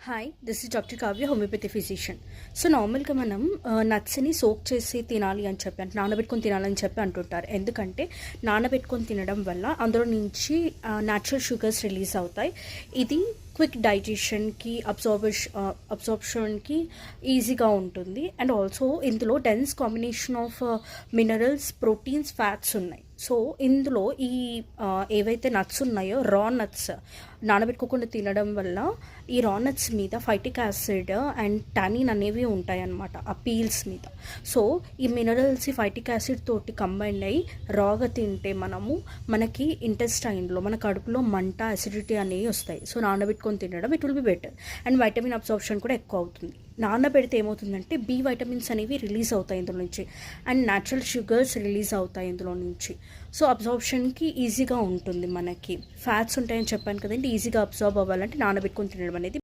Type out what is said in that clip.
Hi, this is doctor Kavya, homeopathy physician. So నార్మల్గా మనం నట్స్ని soak చేసి తినాలి అని చెప్పి అంటే నానబెట్టుకొని తినాలని చెప్పి అంటుంటారు. ఎందుకంటే నానబెట్టుకొని తినడం వల్ల అందులో నుంచి న్యాచురల్ షుగర్స్ రిలీజ్ అవుతాయి. ఇది క్విక్ డైజెషన్కి అబ్జార్ప్షన్కి ఈజీగా ఉంటుంది. అండ్ ఆల్సో ఇందులో dense combination of minerals, proteins, fats ఉన్నాయి. సో ఇందులో ఈ ఏవైతే నట్స్ ఉన్నాయో రా నట్స్ నానబెట్టుకోకుండా తినడం వల్ల ఈ రా నట్స్ మీద ఫైటిక్ యాసిడ్ అండ్ టానిన్ అనేవి ఉంటాయి అన్నమాట ఆ పీల్స్ మీద. సో ఈ మినరల్స్ ఈ ఫైటిక్ యాసిడ్ తోటి కంబైన్ అయ్యి రాగా తింటే మనకి ఇంటెస్టైన్లో మన కడుపులో మంట, అసిడిటీ అనేవి వస్తాయి. సో నానబెట్టుకొని తినడం it will be better. And vitamin absorption కూడా ఎక్కువ అవుతుంది. నానబెడితే ఏమవుతుందంటే బి వైటమిన్స్ అనేవి రిలీజ్ అవుతాయి ఇందులో నుంచి, అండ్ న్యాచురల్ షుగర్స్ రిలీజ్ అవుతాయి ఇందులో నుంచి. సో అబ్జార్ప్షన్కి ఈజీగా ఉంటుంది. మనకి ఫ్యాట్స్ ఉంటాయని చెప్పాను కదండి, ఈజీగా అబ్జార్బ్ అవ్వాలంటే నానబెట్టుకొని తినడం అనేది